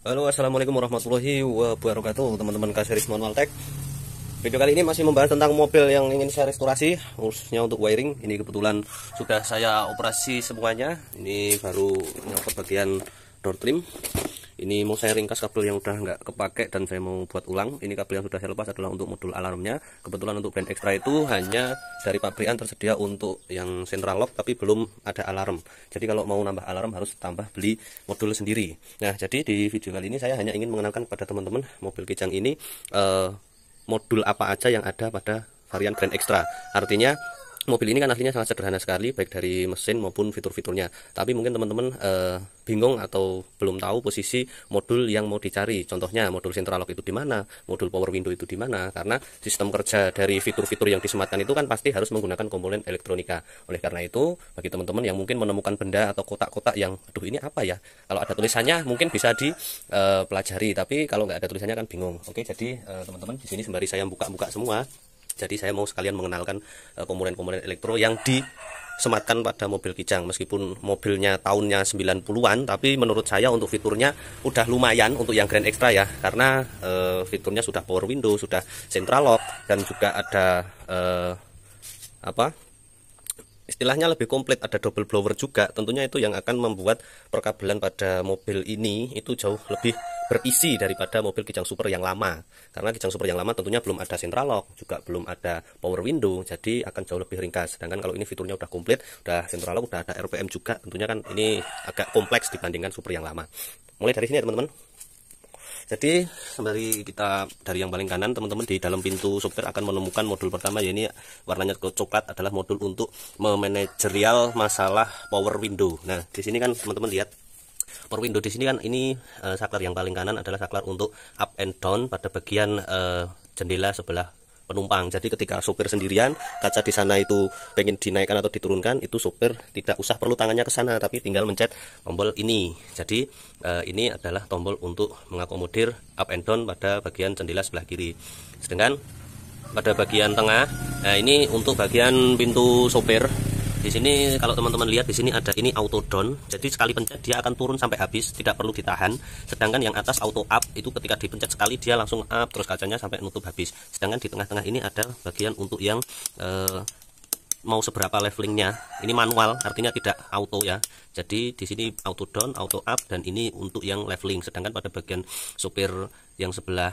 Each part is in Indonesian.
Halo, assalamualaikum warahmatullahi wabarakatuh, teman-teman Kaseris Manual Tech. Video kali ini masih membahas tentang mobil yang ingin saya restorasi, khususnya untuk wiring. Ini kebetulan sudah saya operasi semuanya. Ini baru nyopot bagian door trim. Ini mau saya ringkas kabel yang udah nggak kepake dan saya mau buat ulang. Ini kabel yang sudah saya lepas adalah untuk modul alarmnya. Kebetulan untuk brand Extra itu hanya dari pabrikan tersedia untuk yang central lock, tapi belum ada alarm. Jadi kalau mau nambah alarm harus tambah beli modul sendiri. Nah, jadi di video kali ini saya hanya ingin mengenalkan kepada teman-teman mobil Kijang ini modul apa aja yang ada pada varian brand Extra. Artinya mobil ini kan aslinya sangat sederhana sekali, baik dari mesin maupun fitur-fiturnya. Tapi mungkin teman-teman bingung atau belum tahu posisi modul yang mau dicari. Contohnya modul central lock itu di mana, modul power window itu di mana. Karena sistem kerja dari fitur-fitur yang disematkan itu kan pasti harus menggunakan komponen elektronika. Oleh karena itu, bagi teman-teman yang mungkin menemukan benda atau kotak-kotak yang, aduh ini apa ya? Kalau ada tulisannya mungkin bisa dipelajari, tapi kalau nggak ada tulisannya kan bingung. Oke, jadi teman-teman di sini sembari saya buka-buka semua. Jadi saya mau sekalian mengenalkan komponen-komponen elektro yang disematkan pada mobil Kijang. Meskipun mobilnya tahunnya 90-an, tapi menurut saya untuk fiturnya udah lumayan untuk yang Grand Extra ya. Karena fiturnya sudah power window, sudah central lock, dan juga ada istilahnya lebih komplit, ada double blower juga. Tentunya itu yang akan membuat perkabelan pada mobil ini itu jauh lebih berisi daripada mobil Kijang Super yang lama. Karena Kijang Super yang lama tentunya belum ada central lock, juga belum ada power window, jadi akan jauh lebih ringkas. Sedangkan kalau ini fiturnya udah komplit, udah central lock, udah ada RPM juga, tentunya kan ini agak kompleks dibandingkan Super yang lama. Mulai dari sini ya teman-teman. Jadi sembari kita dari yang paling kanan, teman-teman di dalam pintu sopir akan menemukan modul pertama, ya ini warnanya coklat, adalah modul untuk memanajerial masalah power window. Nah, di sini kan teman-teman lihat power window di sini kan ini saklar yang paling kanan adalah saklar untuk up and down pada bagian jendela sebelah penumpang. Jadi ketika sopir sendirian, kaca di sana itu pengen dinaikkan atau diturunkan, itu sopir tidak usah perlu tangannya ke sana, tapi tinggal mencet tombol ini. Jadi ini adalah tombol untuk mengakomodir up and down pada bagian jendela sebelah kiri. Sedangkan pada bagian tengah, nah ini untuk bagian pintu sopir. Di sini kalau teman-teman lihat, di sini ada ini auto down. Jadi sekali pencet dia akan turun sampai habis, tidak perlu ditahan. Sedangkan yang atas auto up itu ketika dipencet sekali dia langsung up terus kacanya sampai nutup habis. Sedangkan di tengah-tengah ini ada bagian untuk yang mau seberapa levelingnya. Ini manual, artinya tidak auto ya. Jadi di sini auto down, auto up, dan ini untuk yang leveling. Sedangkan pada bagian sopir yang sebelah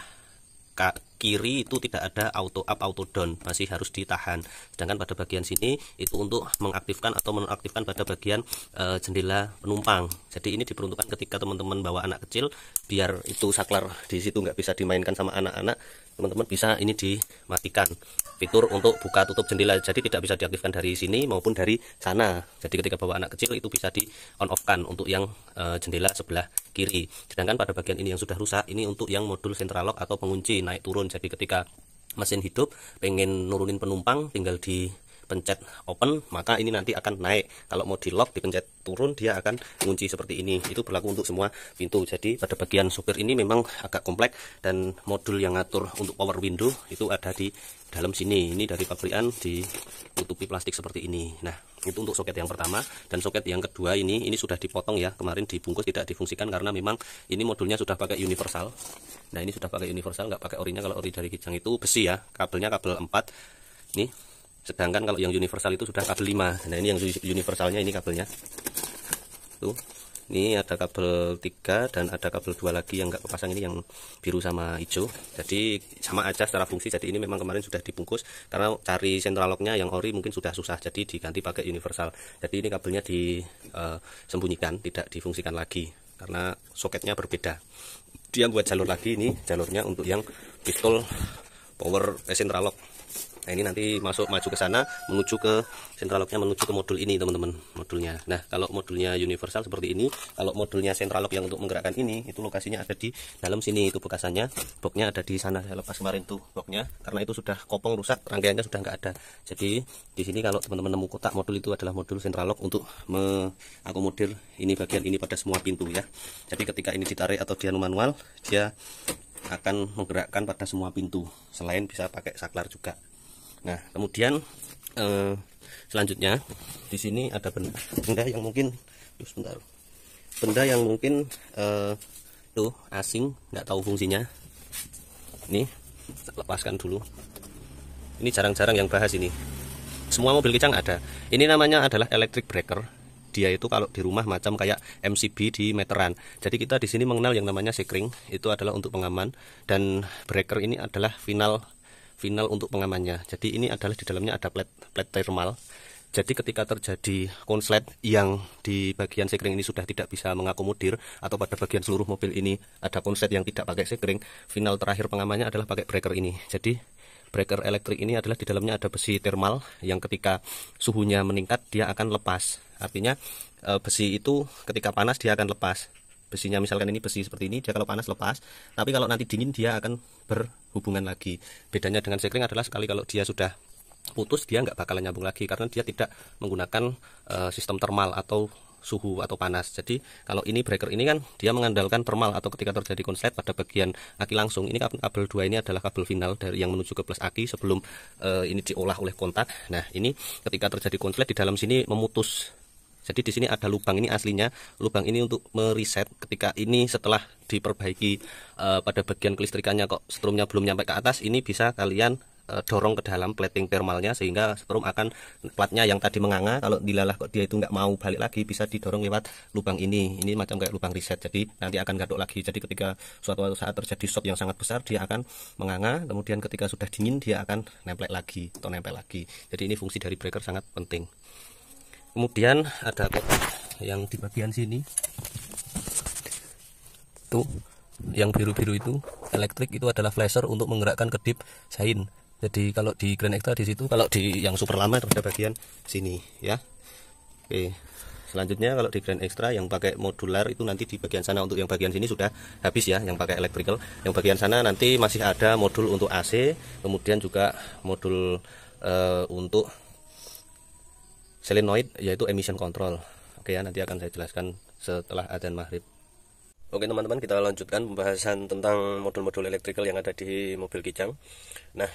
kiri itu tidak ada auto up auto down, masih harus ditahan. Sedangkan pada bagian sini itu untuk mengaktifkan atau menonaktifkan pada bagian jendela penumpang. Jadi ini diperuntukkan ketika teman-teman bawa anak kecil, biar itu saklar di situ nggak bisa dimainkan sama anak-anak, teman-teman bisa ini dimatikan fitur untuk buka tutup jendela. Jadi tidak bisa diaktifkan dari sini maupun dari sana. Jadi ketika bawa anak kecil itu bisa di on off kan untuk yang jendela sebelah kiri. Sedangkan pada bagian ini yang sudah rusak, ini untuk yang modul central lock atau pengunci naik turun. Jadi ketika mesin hidup pengen nurunin penumpang, tinggal dipencet open, maka ini nanti akan naik. Kalau mau di lock dipencet turun, dia akan mengunci seperti ini. Itu berlaku untuk semua pintu. Jadi pada bagian sopir ini memang agak kompleks, dan modul yang ngatur untuk power window itu ada di dalam sini. Ini dari pabrikan ditutupi plastik seperti ini. Nah, itu untuk soket yang pertama. Dan soket yang kedua ini sudah dipotong ya, kemarin dibungkus tidak difungsikan karena memang ini modulnya sudah pakai universal. Nah, ini sudah pakai universal, nggak pakai orinya. Kalau ori dari Kijang itu besi ya, kabelnya kabel 4 nih. Sedangkan kalau yang universal itu sudah kabel 5. Nah, ini yang universalnya, ini kabelnya tuh. Ini ada kabel 3 dan ada kabel 2 lagi yang nggak kepasang, ini yang biru sama hijau. Jadi sama aja secara fungsi. Jadi ini memang kemarin sudah dibungkus karena cari central locknya yang ori mungkin sudah susah, jadi diganti pakai universal. Jadi ini kabelnya disembunyikan, tidak difungsikan lagi karena soketnya berbeda. Dia buat jalur lagi, ini jalurnya untuk yang pistol power central lock. Nah, ini nanti maju ke sana, menuju ke central locknya, menuju ke modul ini teman-teman, modulnya. Nah, kalau modulnya universal seperti ini. Kalau modulnya central lock yang untuk menggerakkan ini, itu lokasinya ada di dalam sini, itu bekasannya. Boxnya ada di sana, saya lepas kemarin tuh boxnya, karena itu sudah kopong rusak, rangkaiannya sudah nggak ada. Jadi di sini kalau teman-teman nemu kotak modul, itu adalah modul central lock untuk mengakomodir ini bagian ini pada semua pintu ya. Jadi ketika ini ditarik atau dia manual, dia akan menggerakkan pada semua pintu, selain bisa pakai saklar juga. Nah, kemudian selanjutnya di sini ada benda yang mungkin, benda yang mungkin tuh asing, nggak tahu fungsinya. Ini lepaskan dulu. Ini jarang-jarang yang bahas ini. Semua mobil Kijang ada. Ini namanya adalah electric breaker. Dia itu kalau di rumah macam kayak MCB di meteran. Jadi kita di sini mengenal yang namanya sekring, itu adalah untuk pengaman, dan breaker ini adalah final untuk pengamannya. Jadi ini adalah di dalamnya ada plate thermal. Jadi ketika terjadi konslet yang di bagian sekring ini sudah tidak bisa mengakomodir, atau pada bagian seluruh mobil ini ada konslet yang tidak pakai sekring, final terakhir pengamannya adalah pakai breaker ini. Jadi breaker elektrik ini adalah di dalamnya ada besi thermal yang ketika suhunya meningkat dia akan lepas. Artinya besi itu ketika panas dia akan lepas. Besinya misalkan ini besi seperti ini, dia kalau panas lepas, tapi kalau nanti dingin dia akan berhubungan lagi. Bedanya dengan sekring adalah sekali kalau dia sudah putus dia nggak bakalan nyambung lagi karena dia tidak menggunakan sistem thermal atau suhu atau panas. Jadi kalau ini breaker ini kan dia mengandalkan thermal, atau ketika terjadi konslet pada bagian aki langsung, ini kabel 2 ini adalah kabel final dari yang menuju ke plus aki sebelum ini diolah oleh kontak. Nah, ini ketika terjadi konslet di dalam sini memutus. Jadi di sini ada lubang, ini aslinya lubang ini untuk mereset ketika ini setelah diperbaiki pada bagian kelistrikannya kok strumnya belum nyampe ke atas, ini bisa kalian dorong ke dalam plating thermalnya sehingga strum akan platnya yang tadi menganga, kalau dilalah kok dia itu nggak mau balik lagi, bisa didorong lewat lubang ini macam kayak lubang reset. Jadi nanti akan gadok lagi. Jadi ketika suatu saat terjadi shock yang sangat besar dia akan menganga, kemudian ketika sudah dingin dia akan nempel lagi. Jadi ini fungsi dari breaker sangat penting. Kemudian ada kotak yang di bagian sini tuh, yang biru-biru itu elektrik, itu adalah flasher untuk menggerakkan kedip sain. Jadi kalau di Grand Extra di situ, kalau di yang super lama pada bagian sini ya. Oke. Selanjutnya kalau di Grand Extra yang pakai modular itu nanti di bagian sana, untuk yang bagian sini sudah habis ya yang pakai electrical. Yang bagian sana nanti masih ada modul untuk AC, kemudian juga modul untuk solenoid yaitu emission control. Oke ya, nanti akan saya jelaskan setelah adzan maghrib. Oke teman-teman, kita lanjutkan pembahasan tentang modul-modul electrical yang ada di mobil Kijang. Nah,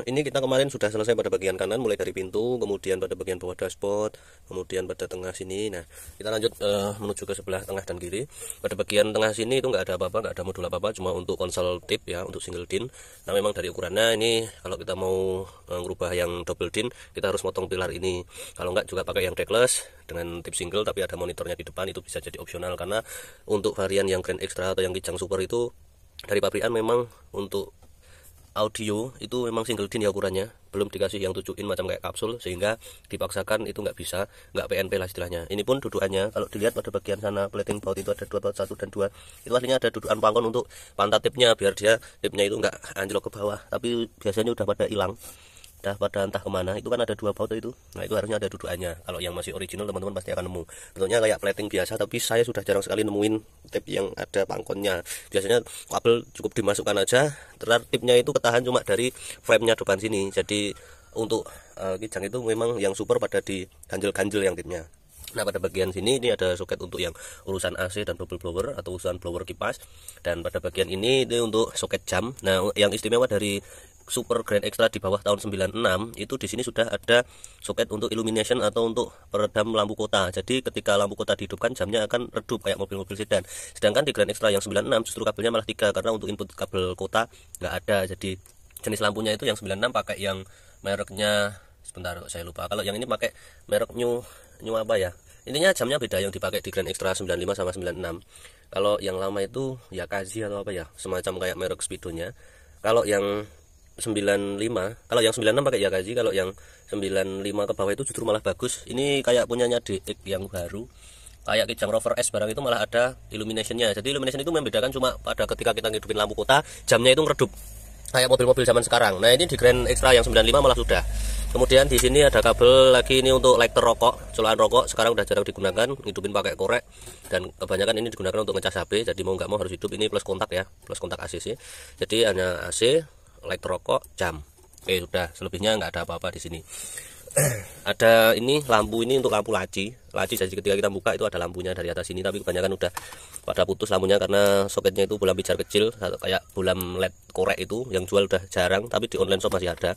ini kita kemarin sudah selesai pada bagian kanan, mulai dari pintu, kemudian pada bagian bawah dashboard, kemudian pada tengah sini. Nah, kita lanjut menuju ke sebelah tengah dan kiri. Pada bagian tengah sini itu nggak ada apa-apa, nggak ada modul apa-apa, cuma untuk konsol tip ya, untuk single din. Nah, memang dari ukurannya ini kalau kita mau merubah yang double din, kita harus motong pilar ini. Kalau nggak juga pakai yang deckless dengan tip single tapi ada monitornya di depan, itu bisa jadi opsional. Karena untuk varian yang Grand Extra atau yang Kijang Super itu dari pabrikan memang untuk audio itu memang single din ya ukurannya, belum dikasih yang 7 in macam kayak kapsul, sehingga dipaksakan itu nggak bisa, nggak PNP lah istilahnya. Ini pun dudukannya kalau dilihat pada bagian sana plating baut itu ada 2 baut 1 dan 2, itu artinya ada dudukan pangkon untuk pantat tipnya biar dia tipnya itu nggak anjlok ke bawah, tapi biasanya udah pada hilang, udah pada entah kemana. Itu kan ada 2 baut itu, nah itu harusnya ada dudukannya. Kalau yang masih original teman-teman pasti akan nemu bentuknya kayak plating biasa, tapi saya sudah jarang sekali nemuin tip yang ada pangkonnya. Biasanya kabel cukup dimasukkan aja, terus tipnya itu ketahan cuma dari frame-nya depan sini. Jadi untuk Kijang itu memang yang super pada di ganjel-ganjel yang tipnya. Nah, pada bagian sini ini ada soket untuk yang urusan AC dan bubble blower atau urusan blower kipas, dan pada bagian ini untuk soket jam. Nah, yang istimewa dari Super Grand Extra di bawah tahun 96 itu di sini sudah ada soket untuk illumination atau untuk peredam lampu kota. Jadi ketika lampu kota dihidupkan jamnya akan redup kayak mobil-mobil sedan. Sedangkan di Grand Extra yang 96 justru kabelnya malah 3, karena untuk input kabel kota nggak ada. Jadi jenis lampunya itu yang 96 pakai yang mereknya, sebentar saya lupa. Kalau yang ini pakai merek new apa ya? Intinya jamnya beda yang dipakai di Grand Extra 95 sama 96. Kalau yang lama itu ya Kazi atau apa ya, semacam kayak merek Speedonya. Kalau yang 95, kalau yang 96 pakai Yakazi, kalau yang 95 ke bawah itu justru malah bagus. Ini kayak punyanya DX yang baru, kayak Kijang Rover S barang itu malah ada illuminationnya. Jadi illumination itu membedakan cuma pada ketika kita ngidupin lampu kota, jamnya itu ngeredup kayak mobil-mobil zaman sekarang. Nah, ini di Grand Extra yang 95 malah sudah. Kemudian di sini ada kabel lagi, ini untuk lighter rokok, colokan rokok. Sekarang udah jarang digunakan, hidupin pakai korek, dan kebanyakan ini digunakan untuk ngecas HP. Jadi mau nggak mau harus hidup. Ini plus kontak ya, plus kontak ACC. Jadi hanya AC, light rokok, jam. Oke, sudah, selebihnya nggak ada apa-apa di sini. Ada ini lampu, ini untuk lampu laci. Jadi ketika kita buka itu ada lampunya dari atas sini, tapi kebanyakan udah pada putus lampunya karena soketnya itu bolam pijar kecil, kayak bolam LED korek itu yang jual udah jarang, tapi di online shop masih ada.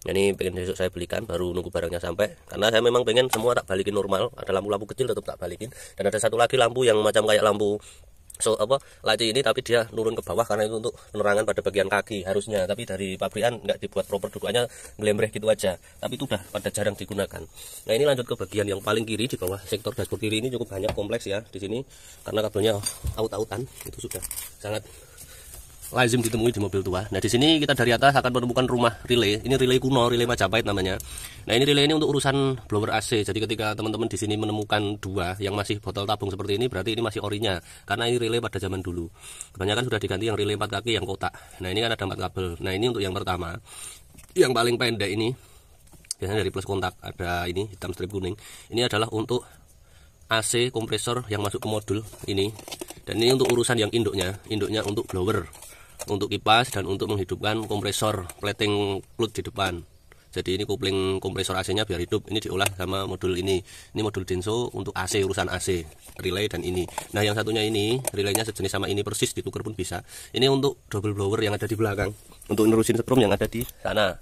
Ini pengen besok saya belikan, baru nunggu barangnya sampai, karena saya memang pengen semua tak balikin normal. Ada lampu-lampu kecil tetap tak balikin, dan ada satu lagi lampu yang macam kayak lampu laci ini, tapi dia nurun ke bawah karena itu untuk penerangan pada bagian kaki harusnya, tapi dari pabrikan nggak dibuat proper, dudukannya ngelembreh gitu aja, tapi itu udah pada jarang digunakan. Nah ini lanjut ke bagian yang paling kiri, di bawah sektor dashboard kiri ini cukup banyak kompleks ya di sini, karena kabelnya aut-autan, itu sudah sangat lazim ditemui di mobil tua. Nah di sini kita dari atas akan menemukan rumah relay. Ini relay kuno, relay Majapahit namanya. Nah ini relay ini untuk urusan blower AC. Jadi ketika teman-teman di sini menemukan dua yang masih botol tabung seperti ini, berarti ini masih orinya. Karena ini relay pada zaman dulu. Kebanyakan sudah diganti yang relay 4 kaki yang kotak. Nah ini kan ada 4 kabel. Nah ini untuk yang pertama, yang paling pendek ini, biasanya dari plus kontak ada ini hitam strip kuning. Ini adalah untuk AC kompresor yang masuk ke modul ini. Dan ini untuk urusan yang induknya untuk blower, untuk kipas, dan untuk menghidupkan kompresor plating fluid di depan. Jadi ini kopling kompresor AC-nya biar hidup. Ini diolah sama modul ini. Ini modul Denso untuk AC, urusan AC, relay dan ini. Nah yang satunya ini, relaynya sejenis sama ini persis, ditukar pun bisa. Ini untuk double blower yang ada di belakang, untuk nerusin setrum yang ada di sana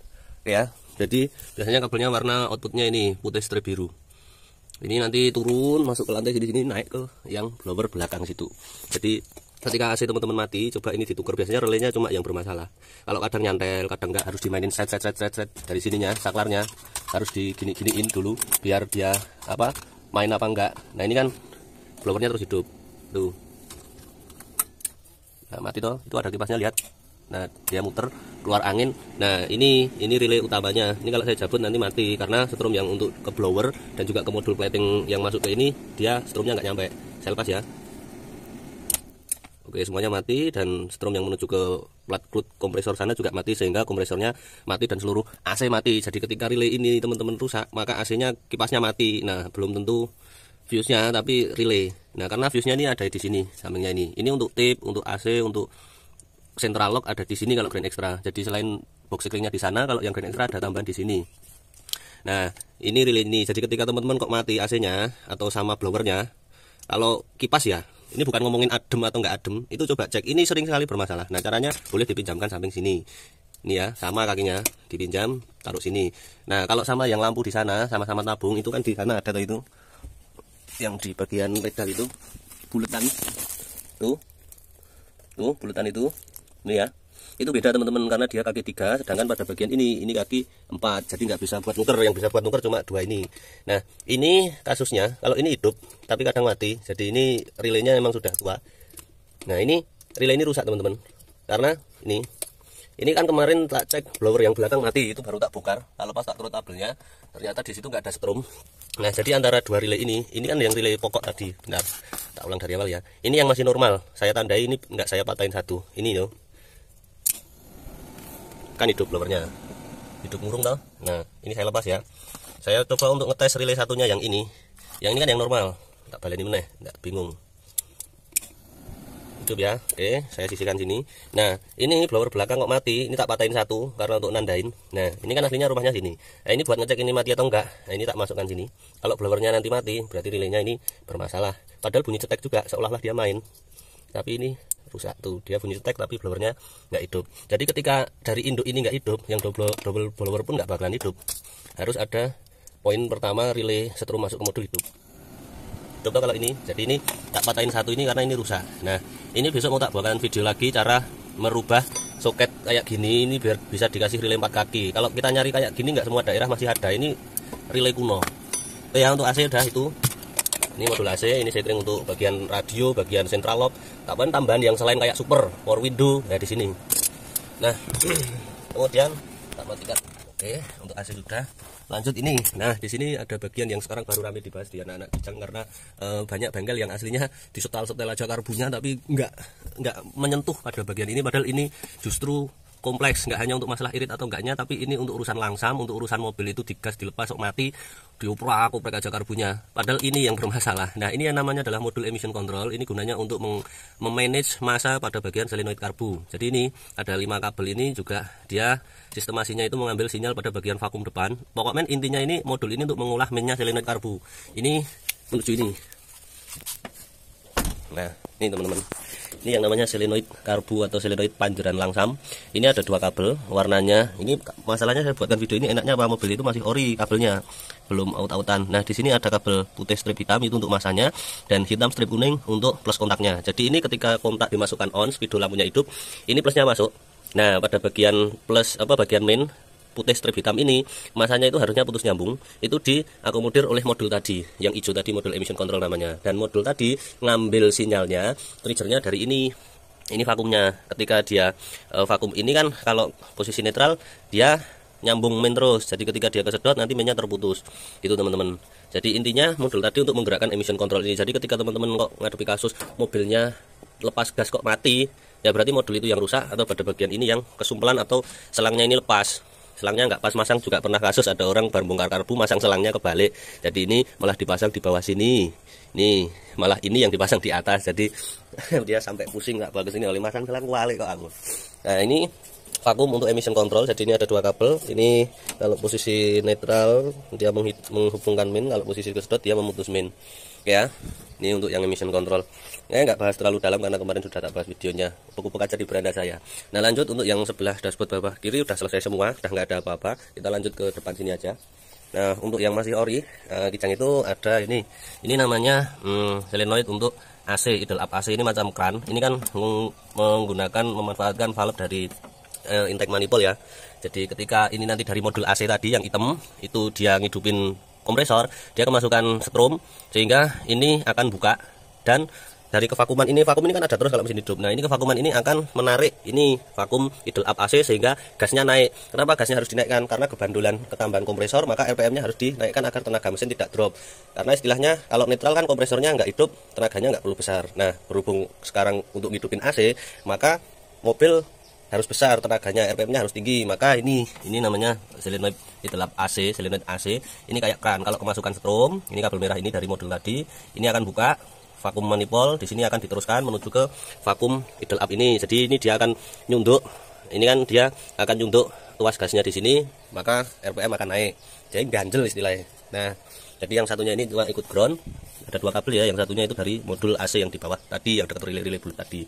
ya. Jadi biasanya kabelnya warna outputnya ini putih strip biru. Ini nanti turun masuk ke lantai sini, naik ke yang blower belakang situ. Jadi ketika AC teman-teman mati, coba ini ditukar. Biasanya relaynya cuma yang bermasalah. Kalau kadang nyantel, kadang enggak, harus dimainin set dari sininya, saklarnya harus digini-giniin dulu biar dia main apa enggak. Nah ini kan blowernya terus hidup tuh. Nah mati toh, itu ada kipasnya, lihat. Nah dia muter, keluar angin. Nah ini relay utamanya. Ini kalau saya cabut nanti mati, karena setrum yang untuk ke blower dan juga ke modul plating yang masuk ke ini, dia setrumnya nggak nyampe. Saya lepas ya. Oke, semuanya mati, dan setrum yang menuju ke plat fluid kompresor sana juga mati, sehingga kompresornya mati dan seluruh AC mati. Jadi ketika relay ini teman-teman rusak, maka AC-nya, kipasnya mati. Nah belum tentu fuse-nya, tapi relay. Nah karena fuse-nya ini ada di sini sampingnya ini. Ini untuk tip, untuk AC, untuk central lock ada di sini kalau Grand Extra. Jadi selain box cyclingnya di sana, kalau yang Grand Extra ada tambahan di sini. Nah ini relay ini. Jadi ketika teman-teman kok mati AC-nya atau sama blowernya, kalau kipas ya, ini bukan ngomongin adem atau nggak adem, itu coba cek. Ini sering sekali bermasalah. Nah caranya boleh dipinjamkan samping sini. Ini ya, sama kakinya dipinjam, taruh sini. Nah kalau sama yang lampu di sana, sama-sama tabung, itu kan di sana ada itu, yang di bagian pedal itu buletan, tuh buletan itu. Ini ya, itu beda teman-teman, karena dia kaki 3, sedangkan pada bagian ini kaki 4, jadi nggak bisa buat nuker. Yang bisa buat nuker cuma 2 ini. Nah ini kasusnya, kalau ini hidup tapi kadang mati, jadi ini relaynya memang sudah tua. Nah ini relay ini rusak teman-teman, karena ini kan kemarin tak cek blower yang belakang mati, itu baru tak bongkar. Kalau pas tak turut kabelnya, ternyata di situ nggak ada setrum. Nah jadi antara dua relay ini kan yang relay pokok tadi, benar, tak ulang dari awal ya. Ini yang masih normal, saya tandai, ini nggak saya patahin satu, ini loh. Kan hidup blowernya, hidup murung tau. Nah ini saya lepas ya. Saya coba untuk ngetes relay satunya, yang ini kan yang normal. Tak baleni meneh, nggak bingung. Hidup ya. Oke, saya sisihkan sini. Nah ini blower belakang kok mati. Ini tak patahin satu karena untuk nandain. Nah ini kan aslinya rumahnya sini. Nah ini buat ngecek ini mati atau enggak. Nah ini tak masukkan sini. Kalau blowernya nanti mati, berarti relaynya ini bermasalah. Padahal bunyi cetek juga, seolah-olah dia main. Tapi ini rusak tuh, dia bunyi cetek tapi blowernya nggak hidup. Jadi ketika dari induk ini nggak hidup, yang double blower pun nggak bakalan hidup. Harus ada poin pertama, relay setrum masuk ke modul hidup. Hidup kalau ini. Jadi ini tak patahin satu ini karena ini rusak. Nah ini besok mau tak buatkan video lagi cara merubah soket kayak gini, ini biar bisa dikasih relay 4 kaki. Kalau kita nyari kayak gini nggak semua daerah masih ada. Ini relay kuno. Oke ya, untuk AC udah itu. Ini modul AC, ini setting untuk bagian radio, bagian central lock, tambahan yang selain kayak super, power window ya di sini. Nah, kemudian tak matikan. Oke, untuk AC sudah. Lanjut ini. Nah, di sini ada bagian yang sekarang baru ramai dibahas di anak-anak kijang, karena banyak bengkel yang aslinya disetel-setel aja karbunya tapi nggak menyentuh pada bagian ini, padahal ini justru kompleks, nggak hanya untuk masalah irit atau enggaknya, tapi ini untuk urusan langsam, untuk urusan mobil itu digas, dilepas, sok mati, dioprak aja karbunya. Padahal ini yang bermasalah. Nah ini yang namanya adalah modul emission control. Ini gunanya untuk memanage massa pada bagian solenoid karbu. Jadi ini ada 5 kabel ini juga, dia sistemasinya itu mengambil sinyal pada bagian vakum depan. Pokoknya intinya ini modul ini untuk mengolah mainnya solenoid karbu. Ini menuju ini. Nah, ini teman-teman, ini yang namanya solenoid karbu atau solenoid panjuran langsam. Ini ada 2 kabel, warnanya ini masalahnya saya buatkan video ini enaknya apa, mobil itu masih ori kabelnya, belum out-outan. Nah, di sini ada kabel putih strip hitam itu untuk masanya, dan hitam strip kuning untuk plus kontaknya. Jadi ini ketika kontak dimasukkan on, spidol lampunya hidup, ini plusnya masuk. Nah, pada bagian plus bagian main putih strip hitam ini, masanya itu harusnya putus nyambung, itu diakomodir oleh modul tadi, yang hijau tadi modul emission control namanya. Dan modul tadi ngambil sinyalnya, triggernya dari ini vakumnya. Ketika dia vakum ini kan kalau posisi netral dia nyambung main terus, jadi ketika dia kesedot nanti mainnya terputus, itu teman-teman. Jadi intinya modul tadi untuk menggerakkan emission control ini. Jadi ketika teman-teman kok ngadepi kasus mobilnya lepas gas kok mati, ya berarti modul itu yang rusak, atau pada bagian ini yang kesumpelan atau selangnya ini lepas. Selangnya nggak pas masang, juga pernah kasus ada orang baru bongkar karbu masang selangnya kebalik, jadi ini malah dipasang di bawah sini, nih malah ini yang dipasang di atas, jadi dia sampai pusing nggak bagus ini oleh masang selang kebalik kok aku. Nah, ini vakum untuk emission control. Jadi ini ada 2 kabel, ini kalau posisi netral dia menghubungkan main, kalau posisi kesedot dia memutus main ya. Ini untuk yang emission control. Ya, nggak bahas terlalu dalam karena kemarin sudah tak bahas videonya, pupuk aja di beranda saya. Nah, lanjut untuk yang sebelah dashboard bawah kiri udah selesai semua, udah nggak ada apa-apa. Kita lanjut ke depan sini aja. Nah, untuk yang masih ori, kijang itu ada ini namanya solenoid untuk AC, idle up AC. Ini macam kran, ini kan memanfaatkan valve dari intake manifold ya. Jadi ketika ini nanti dari modul AC tadi yang hitam itu dia ngidupin kompresor, dia kemasukan strom sehingga ini akan buka, dan dari kevakuman ini, vakum ini kan ada terus kalau mesin hidup. Nah, ini kevakuman ini akan menarik ini vakum idle up AC sehingga gasnya naik. Kenapa gasnya harus dinaikkan? Karena kebandulan ketambahan kompresor, maka RPM-nya harus dinaikkan agar tenaga mesin tidak drop. Karena istilahnya kalau netral kan kompresornya nggak hidup, tenaganya nggak perlu besar. Nah, berhubung sekarang untuk ngidupin AC, maka mobil harus besar tenaganya, RPM-nya harus tinggi. Maka ini namanya solenoid idle up AC, solenoid AC. Ini kayak kran, kalau kemasukan strom, ini kabel merah ini dari modul tadi, ini akan buka vakum manifold, di sini akan diteruskan menuju ke vakum idle up ini. Jadi ini dia akan nyunduk, ini kan dia akan nyunduk tuas gasnya di sini, maka RPM akan naik. Jadi ganjel istilahnya. Nah, jadi yang satunya ini juga ikut ground, ada 2 kabel ya, yang satunya itu dari modul AC yang di bawah tadi, yang dekat relay bulat tadi.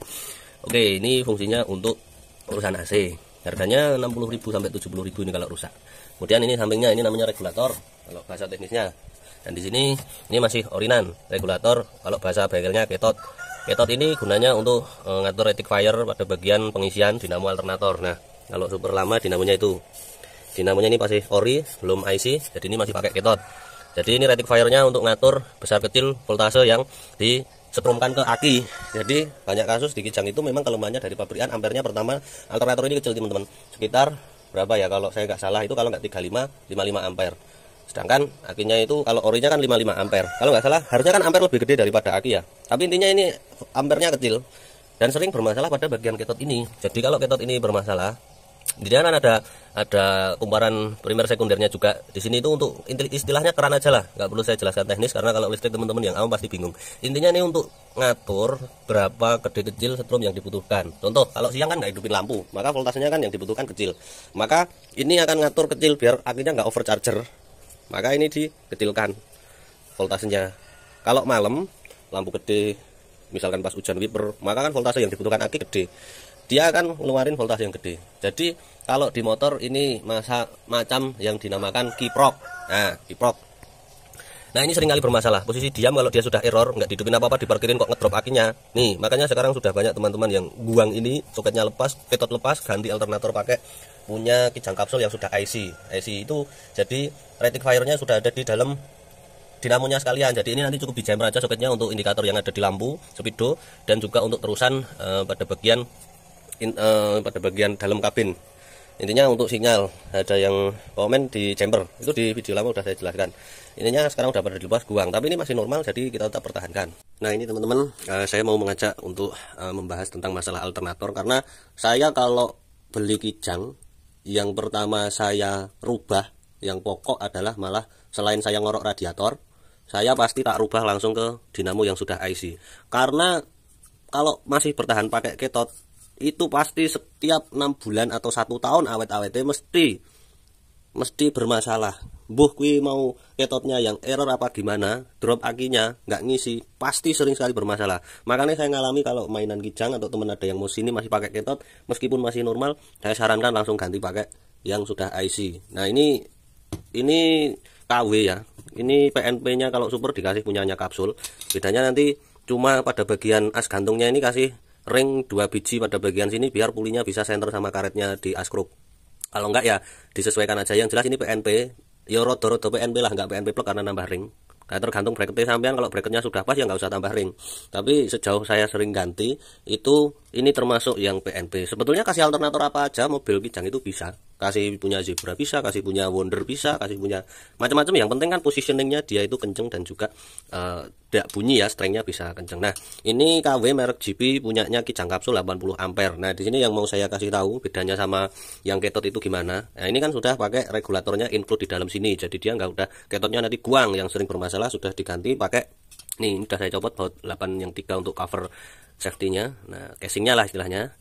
Oke, ini fungsinya untuk urusan AC. Harganya 60.000 sampai 70.000 ini kalau rusak. Kemudian ini sampingnya ini namanya regulator kalau bahasa teknisnya. Dan di sini ini masih orinan, regulator kalau bahasa bengkelnya ketot. Ketot ini gunanya untuk ngatur rectifier pada bagian pengisian dinamo alternator. Nah, kalau super lama dinamonya itu. Dinamonya ini masih ori, belum IC, jadi ini masih pakai ketot. Jadi ini rectifiernya untuk ngatur besar kecil voltase yang disetrumkan ke aki. Jadi banyak kasus di kijang itu memang kelemahannya dari pabrikan, ampernya pertama alternator ini kecil teman-teman. Sekitar berapa ya kalau saya nggak salah itu, kalau nggak 35, 55 ampere. Sedangkan akinya itu kalau orinya kan 55 ampere. Kalau nggak salah harusnya kan ampere lebih gede daripada aki ya. Tapi intinya ini ampernya kecil dan sering bermasalah pada bagian ketot ini. Jadi kalau ketot ini bermasalah, di sana kan ada kumparan primer sekundernya juga. Di sini itu untuk istilahnya keran aja lah, nggak perlu saya jelaskan teknis karena kalau listrik teman-teman yang awam pasti bingung. Intinya ini untuk ngatur berapa gede kecil setrum yang dibutuhkan. Contoh kalau siang kan nggak hidupin lampu, maka voltasenya kan yang dibutuhkan kecil. Maka ini akan ngatur kecil biar akinya nggak overcharger. Maka ini dikecilkan voltasenya. Kalau malam lampu gede, misalkan pas hujan wiper, maka kan voltase yang dibutuhkan aki gede, dia akan ngeluarin voltase yang gede. Jadi kalau di motor ini macam yang dinamakan kiprok. Nah, kiprok. Nah, ini sering kali bermasalah. Posisi diam kalau dia sudah error, nggak dihidupin apa-apa, diparkirin kok ngedrop akinya. Nih, makanya sekarang sudah banyak teman-teman yang buang ini, soketnya lepas, ketot lepas, ganti alternator pakai punya kijang kapsul yang sudah IC. IC itu jadi rectifiernya sudah ada di dalam dinamonya sekalian. Jadi ini nanti cukup dijammer aja soketnya untuk indikator yang ada di lampu, speedo, dan juga untuk terusan pada bagian dalam kabin. Intinya untuk sinyal, ada yang komen di chamber, itu di video lama udah saya jelaskan. Intinya sekarang udah pada dilepas guang, tapi ini masih normal, jadi kita tetap pertahankan. Nah, ini teman-teman, saya mau mengajak untuk membahas tentang masalah alternator, karena saya kalau beli kijang, yang pertama saya rubah, yang pokok adalah malah selain saya ngorok radiator, saya pasti tak rubah langsung ke dinamo yang sudah IC. Karena kalau masih bertahan pakai ketot, itu pasti setiap 6 bulan atau 1 tahun awet-awetnya mesti bermasalah. Mbuh kui mau ketotnya yang error apa gimana, drop akinya nggak ngisi, pasti sering sekali bermasalah. Makanya saya ngalami kalau mainan Kijang atau teman ada yang mau sini masih pakai ketot, meskipun masih normal, saya sarankan langsung ganti pakai yang sudah IC. Nah ini KW ya, ini PNP-nya kalau super dikasih punyanya kapsul. Bedanya nanti cuma pada bagian as gantungnya ini kasih ring 2 biji pada bagian sini biar pulinya bisa center sama karetnya di as-skrup. Kalau enggak ya disesuaikan aja. Yang jelas ini PNP, ya rodo-rodo PNP lah, enggak PNP plug karena nambah ring. Nah, tergantung bracketnya sampean, kalau bracketnya sudah pas ya nggak usah tambah ring. Tapi sejauh saya sering ganti itu ini termasuk yang PNP. Sebetulnya kasih alternator apa aja mobil Kijang itu bisa. Kasih punya Zebra bisa, kasih punya Wonder bisa, kasih punya macam-macam. Yang penting kan positioningnya dia itu kenceng dan juga tidak bunyi ya, strengnya bisa kenceng. Nah ini KW merek GP punyanya Kijang kapsul 80 ampere. Nah di sini yang mau saya kasih tahu bedanya sama yang ketot itu gimana. Nah ini kan sudah pakai regulatornya include di dalam sini, jadi dia nggak udah ketotnya nanti guang yang sering bermasalah, sudah diganti pakai nih, udah saya copot baut 8 yang 3 untuk cover safety-nya. Nah casingnya lah istilahnya.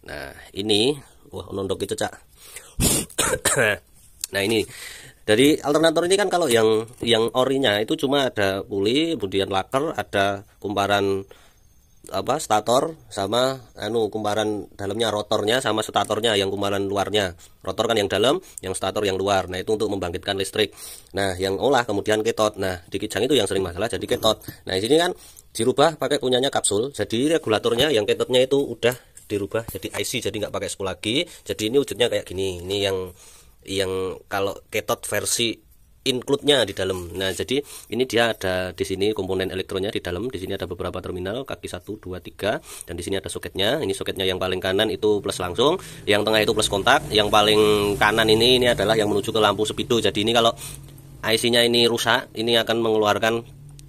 Nah ini wah nondok itu cak. Nah ini dari alternator ini kan kalau yang orinya itu cuma ada puli, kemudian laker, ada kumparan apa stator sama kumparan dalamnya, rotornya sama statornya yang kumparan luarnya. Rotor kan yang dalam, yang stator yang luar. Nah itu untuk membangkitkan listrik. Nah yang olah kemudian ketot. Nah di Kijang itu yang sering masalah jadi ketot. Nah di sini kan dirubah pakai punyanya kapsul, jadi regulatornya yang ketotnya itu udah dirubah jadi IC, jadi nggak pakai spool lagi. Jadi ini wujudnya kayak gini. Ini yang kalau ketot versi include-nya di dalam. Nah, jadi ini dia ada di sini komponen elektronnya di dalam. Di sini ada beberapa terminal, kaki 1 2 3 dan di sini ada soketnya. Ini soketnya yang paling kanan itu plus langsung, yang tengah itu plus kontak, yang paling kanan ini adalah yang menuju ke lampu speedo. Jadi ini kalau IC-nya ini rusak, ini akan mengeluarkan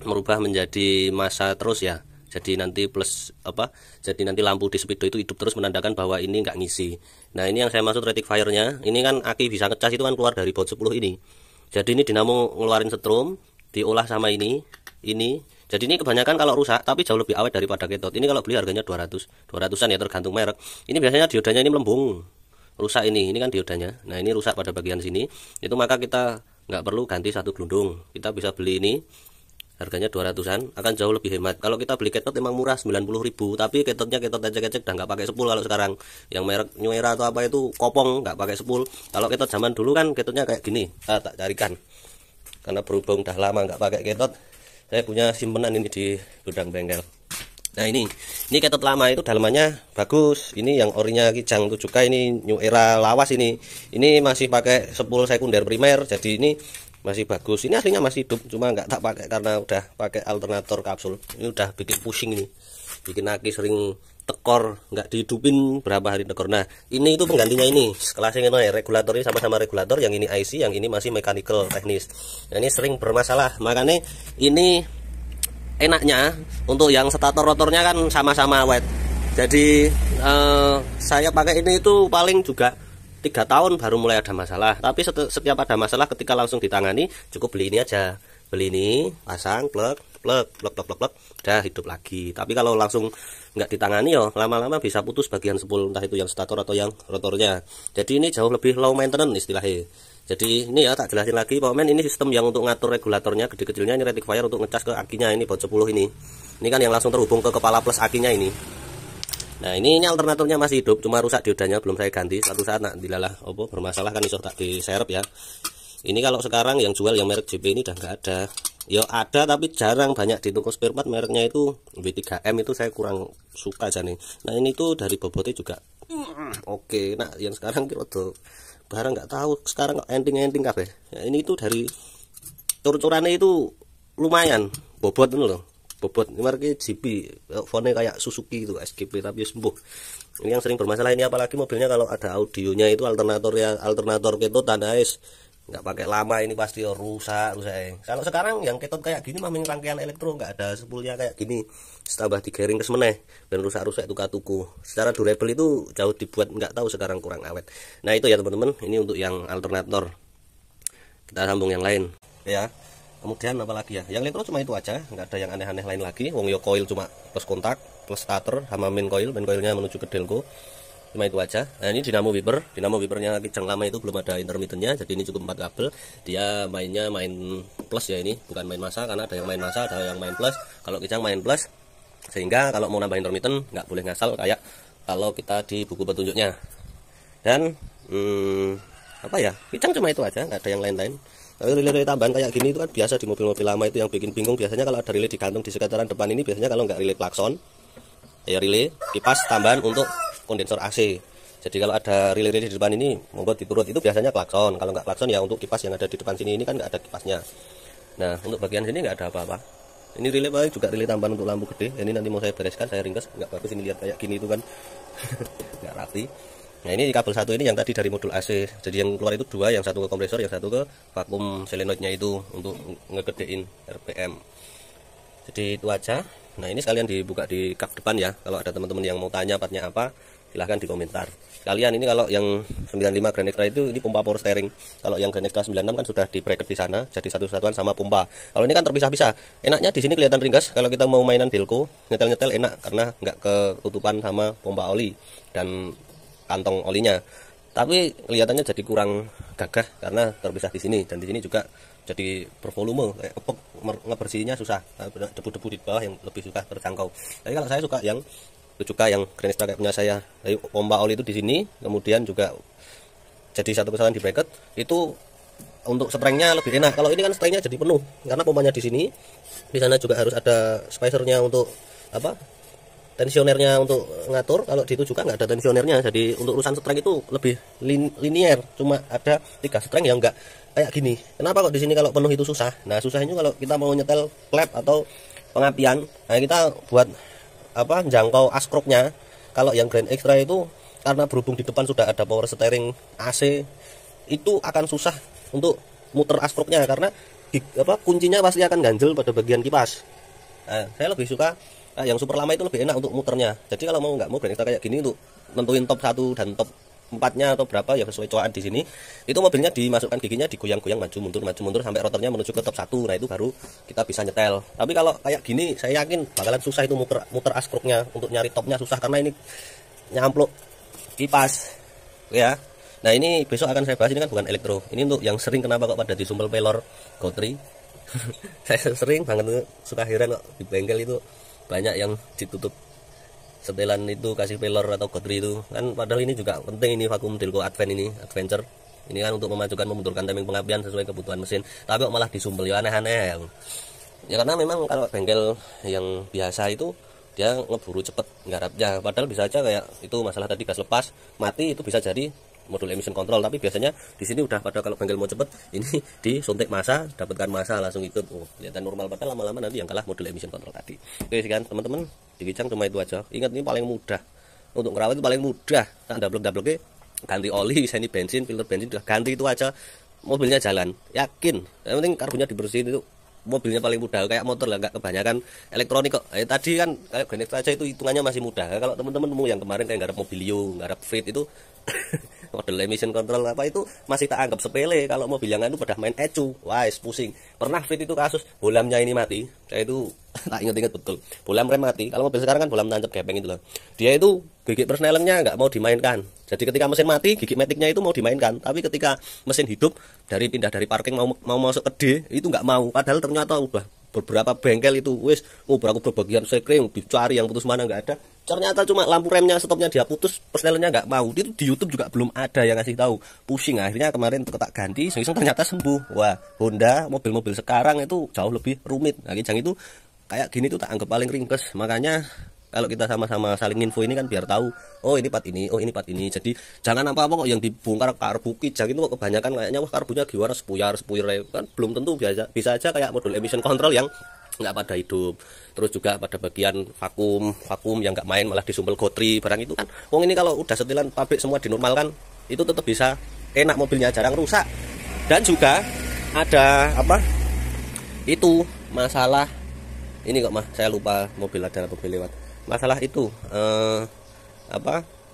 merubah menjadi massa terus ya. Jadi nanti plus apa? Jadi nanti lampu di speedo itu hidup terus menandakan bahwa ini nggak ngisi. Nah ini yang saya maksud rectifier-nya. Ini kan aki bisa ngecas itu kan keluar dari baut 10 ini. Jadi ini dinamo ngeluarin setrum, diolah sama ini. Jadi ini kebanyakan kalau rusak, tapi jauh lebih awet daripada ketot. Ini kalau beli harganya 200-an ya tergantung merek. Ini biasanya diodanya ini melembung. Rusak ini kan diodanya. Nah ini rusak pada bagian sini. Itu maka kita nggak perlu ganti satu gelundung. Kita bisa beli ini. Harganya 200-an, akan jauh lebih hemat. Kalau kita beli ketot emang murah 90.000, tapi ketotnya ketot ecek-ecek dan nggak pakai spool. Kalau sekarang yang merek New Era atau apa itu kopong nggak pakai spool. Kalau ketot zaman dulu kan ketotnya kayak gini. Tak carikan. Karena berhubung udah lama nggak pakai ketot, saya punya simpenan ini di gudang bengkel. Nah ini ketot lama itu dalamannya bagus. Ini yang orinya Kijang itu juga, ini New Era lawas ini. Ini masih pakai spool sekunder primer, jadi ini masih bagus. Ini aslinya masih hidup, cuma nggak tak pakai karena udah pakai alternator kapsul. Ini udah bikin pusing ini, bikin aki sering tekor, nggak dihidupin berapa hari tekor. Nah ini itu penggantinya ini kelasnya ini, regulatornya sama-sama regulator, yang ini IC, yang ini masih mechanical teknis. Nah ini sering bermasalah, makanya ini enaknya untuk yang stator rotornya kan sama-sama awet. Jadi saya pakai ini itu paling juga 3 tahun baru mulai ada masalah. Tapi setiap ada masalah ketika langsung ditangani, cukup beli ini aja. Beli ini, pasang, plug, udah hidup lagi. Tapi kalau langsung nggak ditangani yo, lama-lama bisa putus bagian spool, entah itu yang stator atau yang rotornya. Jadi ini jauh lebih low maintenance istilahnya. Jadi ini ya tak jelasin lagi, pokoknya ini sistem yang untuk ngatur regulatornya, gede-kecilnya ini rectifier untuk ngecas ke akinya ini baut 10 ini. Ini kan yang langsung terhubung ke kepala plus akinya ini. Nah ini alternatornya masih hidup, cuma rusak diodanya belum saya ganti. Satu saat nak dilalah bermasalah kan iso tak diserep ya. Ini kalau sekarang yang jual yang merek JP ini udah nggak ada. Ya ada tapi jarang, banyak di toko spare part mereknya itu W3M itu saya kurang suka aja nih. Nah ini tuh dari bobotnya juga oke. Nah yang sekarang kira tuh barang nggak tahu sekarang ending kabeh. Ya, ini tuh dari cur-curannya itu lumayan bobot itu loh. Bobot ini merek GP, fontnya kayak Suzuki itu SGP tapi sembuh. Ini yang sering bermasalah ini, apalagi mobilnya kalau ada audionya itu alternator ketot tanais nggak pakai lama ini pasti rusak. Kalau sekarang yang ketot kayak gini mah rangkaian elektro, nggak ada spoolnya kayak gini, tambah digering ke semeneh dan rusak tuku. Secara durable itu jauh dibuat, nggak tahu sekarang kurang awet. Nah itu ya teman-teman, ini untuk yang alternator. Kita sambung yang lain ya. Kemudian apa lagi ya? Yang elektro cuma itu aja, nggak ada yang aneh-aneh lain lagi. Wong yo coil cuma plus kontak, plus starter sama main coilnya menuju ke delco. cuma itu aja. Nah, ini dinamo wipernya kijang lama itu belum ada intermittennya, jadi ini cukup 4 kabel. Dia mainnya main plus ya, ini bukan main massa, karena ada yang main massa, ada yang main plus. Kalau kijang main plus, sehingga kalau mau nambah intermitten nggak boleh ngasal kayak kalau kita di buku petunjuknya. Dan apa ya, kijang cuma itu aja, nggak ada yang lain-lain. Relay tambahan kayak gini itu kan biasa di mobil-mobil lama, itu yang bikin bingung. Biasanya kalau ada relay digantung di sekitaran depan ini, biasanya kalau nggak relay klakson ya relay kipas tambahan untuk kondensor AC. Jadi kalau ada relay di depan ini membuat diturut, itu biasanya klakson. Kalau nggak klakson ya untuk kipas yang ada di depan sini, ini kan nggak ada kipasnya. Nah, untuk bagian sini nggak ada apa-apa. Ini relay paling juga relay tambahan untuk lampu gede. Ini nanti mau saya bereskan, saya ringkas, nggak bagus ini, lihat kayak gini itu kan nggak rapi. Nah, ini kabel satu ini yang tadi dari modul AC. Jadi yang keluar itu dua, yang satu ke kompresor, yang satu ke vakum solenoidnya itu untuk ngegedein RPM. Jadi itu aja. Nah, ini sekalian dibuka di kap depan ya. Kalau ada teman-teman yang mau tanya partnya apa, silahkan di komentar. Sekalian ini kalau yang 95 Grand Extra itu ini pompa power steering. Kalau yang Grand Extra 96 kan sudah di bracket di sana, jadi satu satuan sama pompa. Kalau ini kan terpisah-pisah. Enaknya di sini kelihatan ringkas. Kalau kita mau mainan Delco, nyetel-nyetel enak karena nggak ketutupan sama pompa oli dan kantong olinya. Tapi kelihatannya jadi kurang gagah karena terpisah di sini, dan di sini juga jadi bervolume, kayak kepek, ngebersihinnya susah. Debu-debu di bawah yang lebih susah terjangkau. Jadi kalau saya suka yang 7K yang Grand Extra kayak punya saya. Jadi pompa oli itu di sini, kemudian juga jadi satu kesalahan di bracket. Itu untuk sprengnya lebih enak. Kalau ini kan sprengnya jadi penuh karena pompanya di sini. Di sana juga harus ada spacernya untuk apa? Tensionernya untuk ngatur. Kalau di itu juga nggak ada tensionernya, jadi untuk urusan streng itu lebih linier, cuma ada 3 streng yang nggak kayak gini. Kenapa kok di sini kalau penuh itu susah? Nah, susahnya kalau kita mau nyetel klep atau pengapian, nah kita buat apa, jangkau askroknya. Kalau yang Grand Extra itu karena berhubung di depan sudah ada power steering AC, itu akan susah untuk muter askroknya karena kuncinya pasti akan ganjel pada bagian kipas. Nah, saya lebih suka yang super lama itu lebih enak untuk muternya. Jadi kalau nggak mau Grand Extra kayak gini, untuk nentuin top 1 dan top 4-nya atau berapa ya sesuai coaan di sini, itu mobilnya dimasukkan giginya, digoyang-goyang maju mundur sampai rotornya menuju ke top 1. Nah, itu baru kita bisa nyetel. Tapi kalau kayak gini saya yakin bakalan susah itu muter askroknya. Untuk nyari topnya susah karena ini nyampluk kipas ya. Nah, ini besok akan saya bahas. Ini kan bukan elektro, ini untuk yang sering kenapa kok pada disumpel pelor gotri. Saya sering banget suka heran kok di bengkel itu banyak yang ditutup setelan itu kasih pelor atau gotri itu kan, padahal ini juga penting. Ini vakum Delco Adventure ini kan untuk memajukan memundurkan timing pengapian sesuai kebutuhan mesin, tapi kok malah disumpel ya, aneh-aneh ya. Karena memang kalau bengkel yang biasa itu dia ngeburu cepet nggarapnya, padahal bisa aja kayak itu masalah tadi gas lepas mati, itu bisa jadi modul emission control. Tapi biasanya di sini udah pada kalau bengkel mau cepet ini disuntik massa, dapatkan massa langsung ikut. Kelihatan normal, padahal lama-lama nanti yang kalah modul emission control tadi. Oke, sekian teman-teman, di kijang cuma itu aja. Ingat, ini paling mudah untuk ngerawat, itu paling mudah. Tak double ganti oli, seni bensin, filter bensin udah ganti, itu aja mobilnya jalan, yakin. Yang penting karbonnya dibersihin, itu mobilnya paling mudah. Kayak motor lah, nggak kebanyakan elektronik kok. Tadi kan kayak Grand Extra aja itu hitungannya masih mudah. Kalau teman-teman yang kemarin kayak ngarep Mobilio, ngarep Fit itu model emission control apa itu masih tak anggap sepele. Kalau mobil yang itu pada main ecu, wah pusing. Pernah Fit itu kasus bolamnya ini mati, saya itu tak inget-inget betul, bolam rem mati. Kalau mobil sekarang kan bolam tancap gepeng itu loh, dia itu gigi persnelennya nggak mau dimainkan. Jadi ketika mesin mati, gigi metiknya itu mau dimainkan, tapi ketika mesin hidup, pindah dari parking mau masuk ke D, itu nggak mau. Padahal ternyata udah beberapa bengkel itu wis ngubrak-ubrak bagian sekring, dicari yang putus mana nggak ada. Ternyata cuma lampu remnya, stopnya dia putus, persnelennya nggak mau. Itu di YouTube juga belum ada yang ngasih tahu. Pusing, akhirnya kemarin tak ganti, iseng ternyata sembuh. Wah, Honda, mobil-mobil sekarang itu jauh lebih rumit. Nah, kijang itu kayak gini tuh tak anggap paling ringkes. Makanya kalau kita sama-sama saling info ini kan biar tahu, oh ini part ini, oh ini part ini. Jadi jangan apa-apa kok yang dibongkar karbu kijang itu kok kebanyakan kayaknya wah karbunya gimana sepuyar kan belum tentu. Bisa aja kayak modul emission control yang nggak pada hidup. Terus juga pada bagian vakum yang nggak main malah disumpel gotri barang itu kan. Wong ini kalau udah setelan pabrik semua dinormalkan, itu tetap bisa enak, mobilnya jarang rusak. Dan juga ada apa? Itu masalah ini kok saya lupa, mobil ada mobil lewat. Masalah itu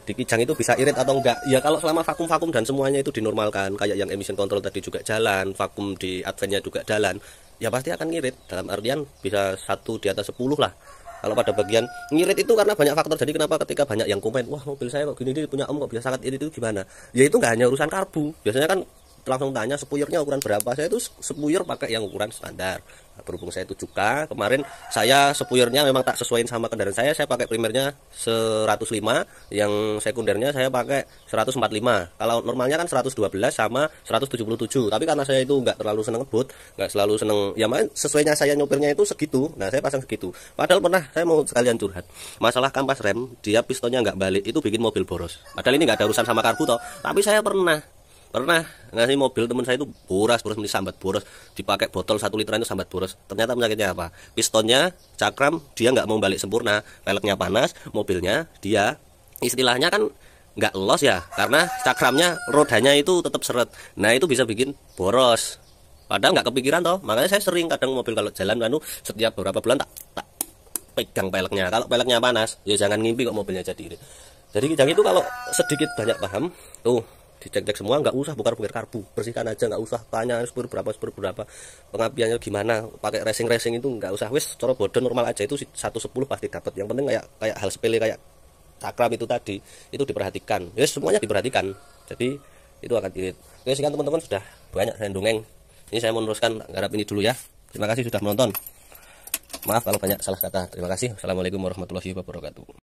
di kijang itu bisa irit atau enggak ya. Kalau selama vakum dan semuanya itu dinormalkan, kayak yang emission control tadi juga jalan, vakum di adventnya juga jalan, ya pasti akan ngirit. Dalam artian bisa 1 di atas 10 lah. Kalau pada bagian ngirit itu karena banyak faktor. Jadi kenapa ketika banyak yang komen, wah mobil saya kok gini, punya om kok bisa sangat irit, itu gimana? Ya itu nggak hanya urusan karbu. Biasanya kan langsung tanya spuyernya ukuran berapa. Saya itu spuyer pakai yang ukuran standar. Nah, berhubung saya 7K, kemarin saya spuyernya memang tak sesuaiin sama kendaraan saya pakai primernya 105, yang sekundernya saya pakai 145. Kalau normalnya kan 112 sama 177. Tapi karena saya itu nggak terlalu seneng ngebut, nggak selalu seneng, ya main sesuainya saya nyopirnya itu segitu. Nah saya pasang segitu. Padahal pernah saya mau sekalian curhat masalah kampas rem, dia pistonnya nggak balik, itu bikin mobil boros. Padahal ini nggak ada urusan sama karbu toh, tapi saya pernah ngasih mobil teman saya itu boros sambat boros, dipakai botol 1 literan itu sambat boros. Ternyata penyakitnya apa? Pistonnya cakram dia nggak mau balik sempurna, peleknya panas, mobilnya dia istilahnya kan nggak los ya, karena cakramnya rodanya itu tetap seret. Nah itu bisa bikin boros, padahal nggak kepikiran toh. Makanya saya sering kadang mobil kalau jalan setiap beberapa bulan tak pegang peleknya. Kalau peleknya panas ya jangan ngimpi kok mobilnya jadi irit. Jadi kijang itu kalau sedikit banyak paham tuh, dicek-cek semua, nggak usah bongkar-bongkar karbu, bersihkan aja, nggak usah tanya spur berapa, pengapiannya gimana, pakai racing itu nggak usah, wis coro bodoh normal aja, itu 110 pasti dapat. Yang penting kayak hal sepele kayak cakram itu tadi itu diperhatikan, ya semuanya diperhatikan, jadi itu akan irit. Oke, sekian teman-teman, sudah banyak saya dongeng, ini saya meneruskan garap ini dulu ya. Terima kasih sudah menonton, maaf kalau banyak salah kata. Terima kasih. Assalamualaikum warahmatullahi wabarakatuh.